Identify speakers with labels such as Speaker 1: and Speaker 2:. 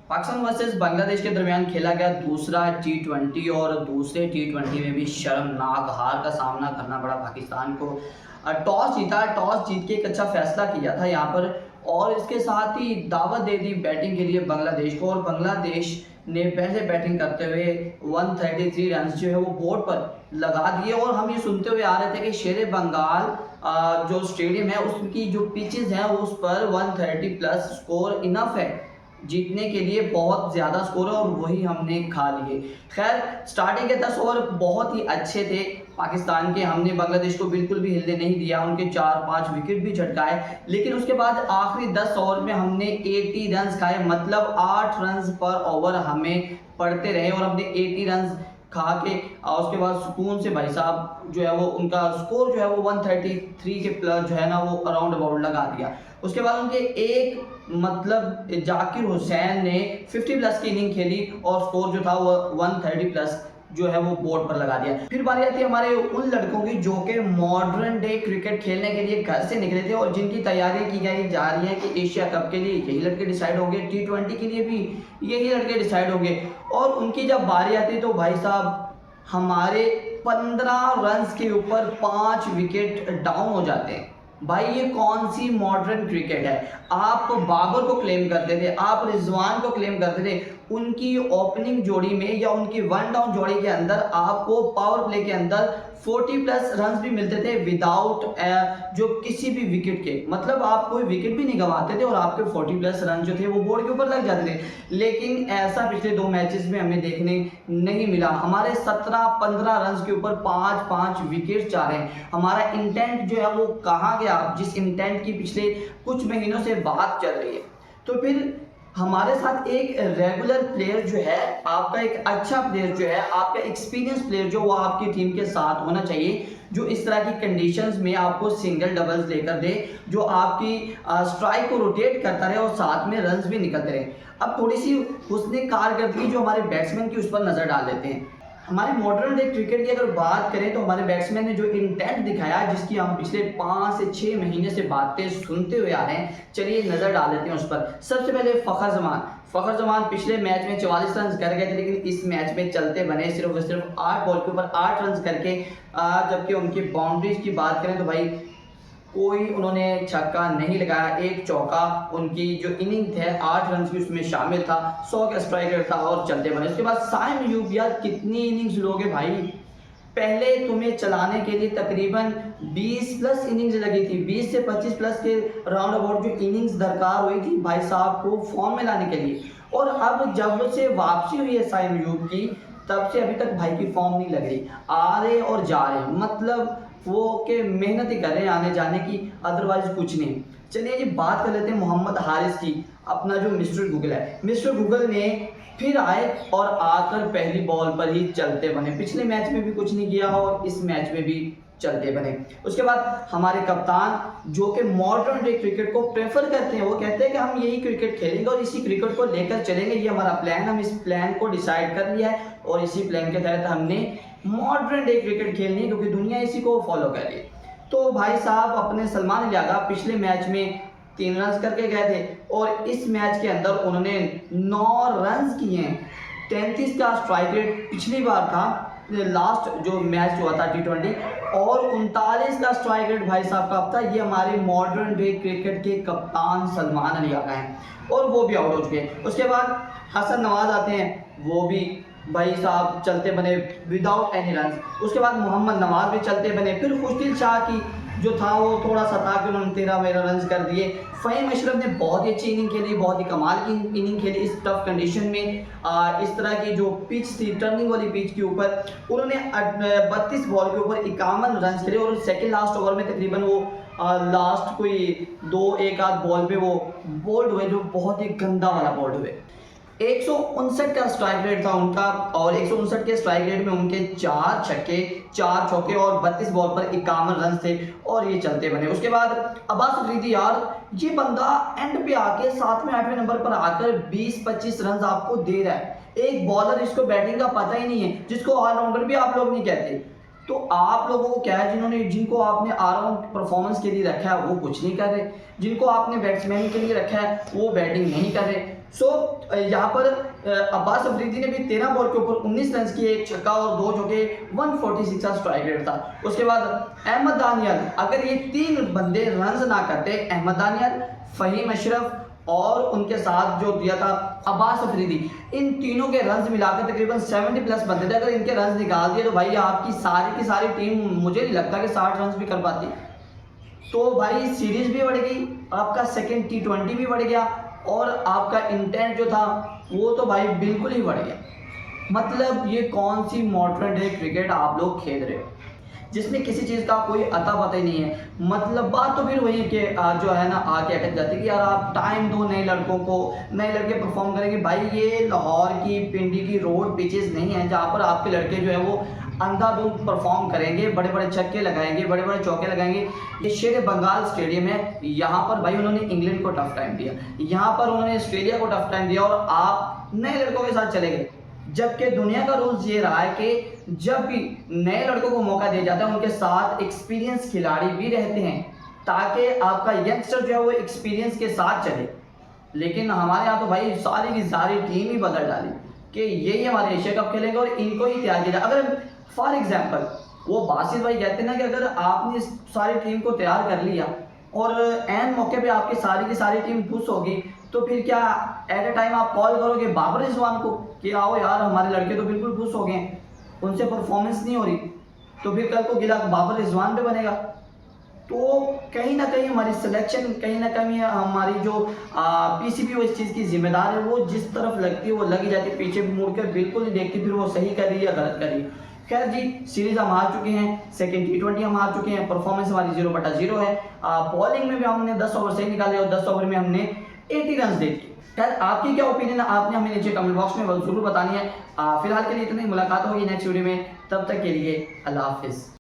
Speaker 1: Pakistan versus Bangladesh के दरमियान खेला गया दूसरा टी20 और दूसरे टी20 में भी शर्मनाक हार का सामना करना पड़ा पाकिस्तान को। टॉस जीता, टॉस जीत के एक अच्छा फैसला किया था यहाँ पर और इसके साथ ही दावत दे दी बैटिंग के लिए बांग्लादेश को। और बांग्लादेश ने पहले बैटिंग करते हुए 133 रन जो है वो बोर्ड पर लगा दिए। और हम ये सुनते हुए आ रहे थे कि शेर बंगाल जो स्टेडियम है उसकी जो पिचेस हैं उस पर 130 प्लस स्कोर इनफ है जीतने के लिए, बहुत ज़्यादा स्कोर है और वही हमने खा लिए। खैर स्टार्टिंग के 10 ओवर बहुत ही अच्छे थे पाकिस्तान के, हमने बांग्लादेश को बिल्कुल भी हिलने नहीं दिया, उनके 4-5 विकेट भी झटकाए। लेकिन उसके बाद आखिरी 10 ओवर में हमने 80 रन खाए, मतलब 8 रन पर ओवर हमें पड़ते रहे और हमने 80 रन खा के और उसके बाद सुकून से भाई साहब जो है वो उनका स्कोर जो है वो 133 के प्लस जो है ना वो अराउंड अबाउट लगा दिया। उसके बाद उनके एक मतलब जाकिर हुसैन ने 50 प्लस की इनिंग खेली और स्कोर जो था वो 130 प्लस जो है वो बोर्ड पर लगा दिया। फिर बारी आती है हमारे उन लड़कों की जो कि मॉडर्न डे क्रिकेट खेलने के लिए घर से निकले थे और जिनकी तैयारी की जा रही है कि एशिया कप के लिए यही लड़के डिसाइड होंगे, टी20 के लिए भी यही लड़के डिसाइड होंगे। और उनकी जब बारी आती तो भाई साहब हमारे 15 रन के ऊपर 5 विकेट डाउन हो जाते हैं। भाई ये कौन सी मॉडर्न क्रिकेट है? आप बाबर को क्लेम करते थे, आप रिजवान को क्लेम करते थे, उनकी ओपनिंग जोड़ी में या उनकी वन डाउन जोड़ी के अंदर आपको पावर प्ले के अंदर 40 प्लस रन भी मिलते थे विदाउट जो किसी भी विकेट के, मतलब आप कोई विकेट भी नहीं गंवाते थे और आपके 40 प्लस रन जो थे वो बोर्ड के ऊपर लग जाते थे। लेकिन ऐसा पिछले 2 मैचेस में हमें देखने नहीं मिला। हमारे 17-15 रन के ऊपर 5-5 विकेट जा रहे हैं। हमारा इंटेंट जो है वो कहाँ गया, जिस इंटेंट की पिछले कुछ महीनों से बात चल रही है। तो फिर हमारे साथ एक रेगुलर प्लेयर जो है, आपका एक अच्छा प्लेयर जो है, आपका एक्सपीरियंस प्लेयर जो वो आपकी टीम के साथ होना चाहिए, जो इस तरह की कंडीशंस में आपको सिंगल डबल्स लेकर दे, जो आपकी स्ट्राइक को रोटेट करता रहे और साथ में रन्स भी निकलते रहे। अब थोड़ी सी हुस्न कारकर्दगी जो हमारे बैट्समैन की उस पर नज़र डाल लेते हैं। हमारे मॉडर्न डे क्रिकेट की अगर बात करें तो हमारे बैट्समैन ने जो इंटेंट दिखाया, जिसकी हम पिछले 5 से 6 महीने से बातें सुनते हुए आ रहे हैं, चलिए नज़र डाल लेते हैं उस पर। सबसे पहले फ़खर जमान पिछले मैच में 44 रन कर गए थे, लेकिन इस मैच में चलते बने सिर्फ 8 बॉल के ऊपर 8 रन करके। जबकि उनकी बाउंड्रीज की बात करें तो भाई कोई उन्होंने छक्का नहीं लगाया, एक चौका उनकी जो इनिंग थे 8 रन की उसमें शामिल था, 100 का स्ट्राइक रेट था और चलते बने। उसके बाद साइम अयूब, यार कितनी इनिंग्स लोगे भाई? पहले तुम्हें चलाने के लिए तकरीबन 20 प्लस इनिंग्स लगी थी, 20 से 25 प्लस के राउंड अबाउट जो इनिंग्स दरकार हुई थी भाई साहब को फॉर्म में लाने के लिए। और अब जब से वापसी हुई है साइम अयूब की, तब से अभी तक भाई की फॉर्म नहीं लग रही, आ रहे और जा रहे, मतलब वो के मेहनत ही कर रहे हैं आने जाने की, अदरवाइज कुछ नहीं। चलिए जी बात कर लेते हैं मोहम्मद हारिस की, अपना जो मिस्टर गूगल है। मिस्टर गूगल ने फिर आए और आकर पहली बॉल पर ही चलते बने। पिछले मैच में भी कुछ नहीं किया और इस मैच में भी चलते बने। उसके बाद हमारे कप्तान जो कि मॉडर्न डे क्रिकेट को प्रेफर करते हैं, वो कहते हैं कि हम यही क्रिकेट खेलेंगे और इसी क्रिकेट को लेकर चलेंगे, ये हमारा प्लान, हम इस प्लान को डिसाइड कर लिया है और इसी प्लान के तहत हमने मॉडर्न डे क्रिकेट खेलनी है क्योंकि दुनिया इसी को फॉलो कर रही है। तो भाई साहब अपने सलमान अली आगा पिछले मैच में 3 रन करके गए थे और इस मैच के अंदर उन्होंने 9 रन किए हैं। 33 का स्ट्राइक रेट पिछली बार था, लास्ट जो मैच हुआ था टी20, और 39 का स्ट्राइक रेट भाई साहब का था। ये हमारे मॉडर्न डे क्रिकेट के कप्तान सलमान अली आगा हैं और वो भी आउट हो चुके हैं। उसके बाद हसन नवाज आते हैं, वो भी भाई साहब चलते बने विदाउट एनी रन। उसके बाद मोहम्मद नवाज भी चलते बने। फिर खुशदिल शाह की जो था वो थोड़ा सा था कि उन्होंने 13 रन कर दिए। फ़हीम अशरफ ने बहुत ही अच्छी इनिंग खेली, बहुत ही कमाल की इनिंग खेली इस टफ कंडीशन में। इस तरह की जो पिच थी, टर्निंग वाली पिच के ऊपर उन्होंने 32 बॉल के ऊपर 51 रन खेले और सेकेंड लास्ट ओवर में तकरीबन वो लास्ट कोई 2-1 आध बॉल पे वो बोल्ड हुए, जो बहुत ही गंदा वाला बोल्ड हुए। 159 का स्ट्राइक रेट था उनका और 159 के स्ट्राइक रेट में उनके 4 छक्के 4 चौके और 32 बॉल पर 51 रन थे और ये चलते बने। उसके बाद अब्बास अफरीदी, यार ये बंदा एंड पे आके 7वें 8वें नंबर पर आकर 20-25 रन आपको दे रहा है। एक बॉलर, इसको बैटिंग का पता ही नहीं है, जिसको ऑलराउंडर भी आप लोग नहीं कहते। तो आप लोगों को क्या है, जिनको आपने ऑलराउंड परफॉर्मेंस के लिए रखा है वो कुछ नहीं कर रहे, जिनको आपने बैट्समैन के लिए रखा है वो बैटिंग नहीं कर रहे। यहाँ पर अब्बास अफरीदी ने भी 13 बॉल के ऊपर 19 रन किए, एक छक्का और 2 चौके, 146 का स्ट्राइक रेट था। उसके बाद अहमद दानियल, अगर ये 3 बंदे रन ना करते, अहमद दानियल, फ़हीम अशरफ और उनके साथ जो दिया था अब्बास अफरीदी, इन तीनों के रन्स मिलाकर तकरीबन 70 प्लस बनते थे। अगर इनके रन्स निकाल दिए तो भाई आपकी सारी की सारी टीम, मुझे नहीं लगता कि 60 रन्स भी कर पाती। तो भाई सीरीज भी बढ़ गई, आपका सेकंड T20 भी बढ़ गया और आपका इंटेंट जो था वो तो भाई बिल्कुल ही बढ़ गया। मतलब ये कौन सी मॉडर्न डे क्रिकेट आप लोग खेल रहे हो जिसमें किसी चीज़ का कोई अता पता ही नहीं है। मतलब बात तो फिर वही कि जो है ना आके अटक जाती है कि यार आप टाइम दो नए लड़कों को, नए लड़के परफॉर्म करेंगे। भाई ये लाहौर की, पिंडी की रोड पिचेस नहीं है जहाँ पर आपके लड़के जो है वो अंधाधुंध परफॉर्म करेंगे, बड़े बड़े छक्के लगाएंगे, बड़े बड़े चौके लगाएंगे। ये शेर बंगाल स्टेडियम है, यहाँ पर भाई उन्होंने इंग्लैंड को टफ टाइम दिया, यहाँ पर उन्होंने ऑस्ट्रेलिया को टफ टाइम दिया और आप नए लड़कों के साथ चले गए। जबकि दुनिया का रूल्स ये रहा है कि जब भी नए लड़कों को मौका दिया जाता है उनके साथ एक्सपीरियंस खिलाड़ी भी रहते हैं ताकि आपका यंगस्टर जो है वो एक्सपीरियंस के साथ चले। लेकिन हमारे यहाँ तो भाई सारी की सारी टीम ही बदल डाली कि यही हमारे एशिया कप खेलेंगे और इनको ही तैयार किया जाए। अगर फॉर एग्जाम्पल वो बासित भाई कहते हैं ना कि अगर आपने सारी टीम को तैयार कर लिया और एन मौके पे आपकी सारी की सारी टीम खुश होगी तो फिर क्या एट ए टाइम आप कॉल करोगे बाबर रिजवान को कि आओ यार हमारे लड़के तो बिल्कुल खुश हो गए, उनसे परफॉर्मेंस नहीं हो रही, तो फिर कल को गिला बाबर रिजवान पे बनेगा। तो कहीं ना कहीं हमारी सिलेक्शन, कहीं ना कहीं हमारी जो पीसीबी वो इस चीज़ की जिम्मेदार है, वो जिस तरफ लगती है वो लगी जाती है, पीछे मुड़कर बिल्कुल नहीं देखती फिर वो सही कर रही है या गलत कर रही है। खैर जी, सीरीज हम हार चुके हैं, सेकंड T20 हम हार चुके हैं, परफॉर्मेंस हमारी 0/0 है। बॉलिंग में भी हमने 10 ओवर सही निकाले और 10 ओवर में हमने 80 रन दे दिए। खैर आपकी क्या ओपिनियन है आपने हमें नीचे कमेंट बॉक्स में जरूर बतानी है। फिलहाल के लिए इतनी मुलाकात होगी नेक्स्ट वीडियो में, तब तक के लिए अल्लाह हाफिज़।